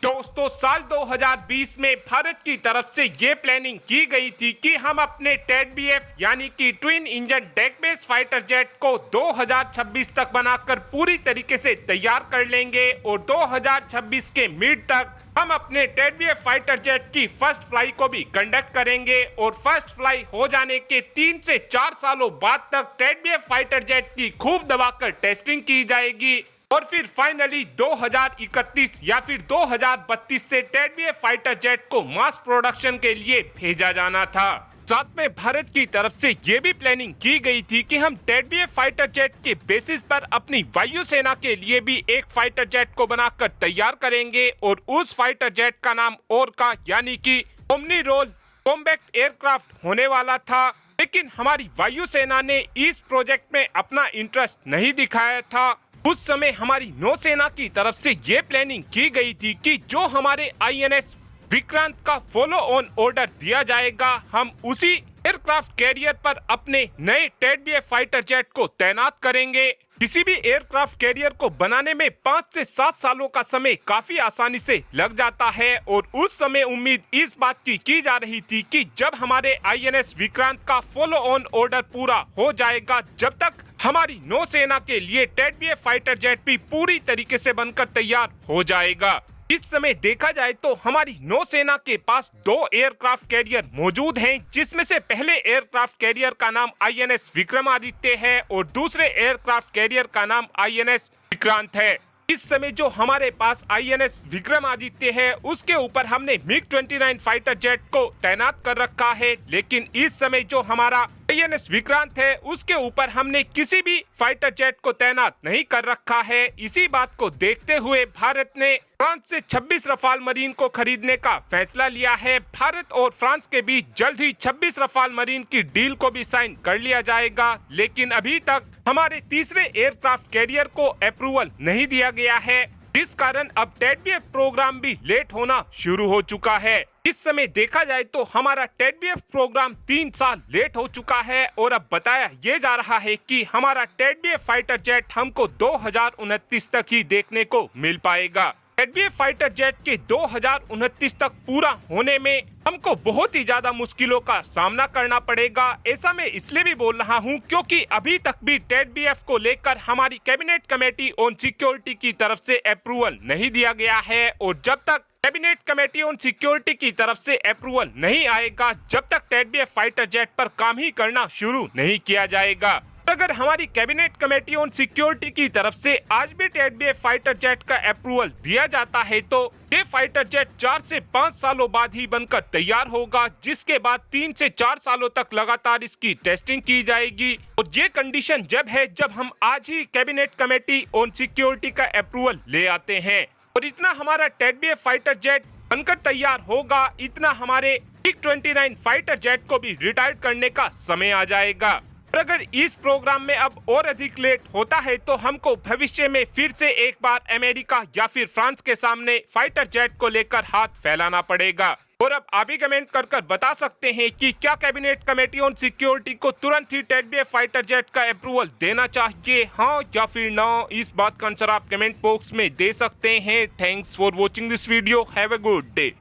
दोस्तों साल 2020 में भारत की तरफ से ये प्लानिंग की गई थी कि हम अपने टेड-बीएफ यानी कि twin engine deck based fighter jet को 2026 तक बनाकर पूरी तरीके से तैयार कर लेंगे और 2026 के मिड तक हम अपने टेड-बीएफ फाइटर जेट की फर्स्ट फ्लाई को भी कंडक्ट करेंगे और फर्स्ट फ्लाई हो जाने के 3 से 4 सालों बाद तक टेड-बीएफ फाइटर जेट की खूब दबाकर टेस्टिंग की जाएगी और फिर फाइनली 2031 या फिर 2032 से टेड-बीएफ फाइटर जेट को मास प्रोडक्शन के लिए भेजा जाना था। साथ में भारत की तरफ से ये भी प्लानिंग की गई थी कि हम टेड-बीएफ फाइटर जेट के बेसिस पर अपनी वायुसेना के लिए भी एक फाइटर जेट को बनाकर तैयार करेंगे और उस फाइटर जेट का नाम ओरका यानी कि ओमनी रोल कॉम्बैट एयरक्राफ्ट होने वाला था। लेकिन हमारी वायुसेना ने इस प्रोजेक्ट में अपना इंटरेस्ट नहीं दिखाया था। उस समय हमारी नौसेना की तरफ से ये प्लानिंग की गई थी कि जो हमारे आईएनएस विक्रांत का फॉलो ऑन ऑर्डर दिया जाएगा हम उसी एयरक्राफ्ट कैरियर पर अपने नए टेड-बीएफ फाइटर जेट को तैनात करेंगे। किसी भी एयरक्राफ्ट कैरियर को बनाने में 5 से 7 सालों का समय काफी आसानी से लग जाता है और उस समय उम्मीद इस बात की जा रही थी कि जब हमारे आईएनएस विक्रांत का फॉलो ऑन ऑर्डर पूरा हो जाएगा जब तक हमारी नौसेना के लिए टेड-बीएफ फाइटर जेट भी पूरी तरीके से बनकर तैयार हो जाएगा। इस समय देखा जाए तो हमारी नौसेना के पास 2 एयरक्राफ्ट कैरियर मौजूद हैं, जिसमें से पहले एयरक्राफ्ट कैरियर का नाम आईएनएस विक्रमादित्य है और दूसरे एयरक्राफ्ट कैरियर का नाम आईएनएस विक्रांत है। इस समय जो हमारे पास आईएनएस विक्रमादित्य है उसके ऊपर हमने मिग-29 फाइटर जेट को तैनात कर रखा है, लेकिन इस समय जो हमारा आईएनएस विक्रांत है उसके ऊपर हमने किसी भी फाइटर जेट को तैनात नहीं कर रखा है। इसी बात को देखते हुए भारत ने फ्रांस से 26 रफाल मरीन को खरीदने का फैसला लिया है। भारत और फ्रांस के बीच जल्द ही 26 रफाल मरीन की डील को भी साइन कर लिया जाएगा, लेकिन अभी तक हमारे तीसरे एयरक्राफ्ट कैरियर को अप्रूवल नहीं दिया गया है, जिस कारण अब टेड-बीएफ प्रोग्राम भी लेट होना शुरू हो चुका है। इस समय देखा जाए तो हमारा टेड-बीएफ प्रोग्राम 3 साल लेट हो चुका है और अब बताया ये जा रहा है कि हमारा टेड-बीएफ फाइटर जेट हमको 2029 तक ही देखने को मिल पाएगा। टेड-बीएफ फाइटर जेट के 2029 तक पूरा होने में हमको बहुत ही ज्यादा मुश्किलों का सामना करना पड़ेगा। ऐसा मैं इसलिए भी बोल रहा हूं क्योंकि अभी तक भी टेड-बीएफ को लेकर हमारी कैबिनेट कमेटी ऑन सिक्योरिटी की तरफ से अप्रूवल नहीं दिया गया है और जब तक कैबिनेट कमेटी ऑन सिक्योरिटी की तरफ से अप्रूवल नहीं आएगा जब तक टेड-बीएफ फाइटर जेट पर काम ही करना शुरू नहीं किया जाएगा। अगर हमारी कैबिनेट कमेटी ऑन सिक्योरिटी की तरफ से आज भी टेड-बीएफ फाइटर जेट का अप्रूवल दिया जाता है तो ये फाइटर जेट 4 से 5 सालों बाद ही बनकर तैयार होगा, जिसके बाद 3 से 4 सालों तक लगातार इसकी टेस्टिंग की जाएगी। और ये कंडीशन जब है जब हम आज ही कैबिनेट कमेटी ऑन सिक्योरिटी का अप्रूवल ले आते हैं और इतना हमारा टेड-बीएफ फाइटर जेट बनकर तैयार होगा, इतना हमारे मिग-29 फाइटर जेट को भी रिटायर करने का समय आ जाएगा। और अगर इस प्रोग्राम में अब और अधिक लेट होता है तो हमको भविष्य में फिर से एक बार अमेरिका या फिर फ्रांस के सामने फाइटर जेट को लेकर हाथ फैलाना पड़ेगा। और अब आप ही कमेंट कर बता सकते हैं कि क्या कैबिनेट कमेटी ऑन सिक्योरिटी को तुरंत ही टेड-बीएफ फाइटर जेट का अप्रूवल देना चाहिए, हाँ या फिर ना। इस बात का आंसर आप कमेंट बॉक्स में दे सकते हैं। Thanks for watching this video. Have a good day.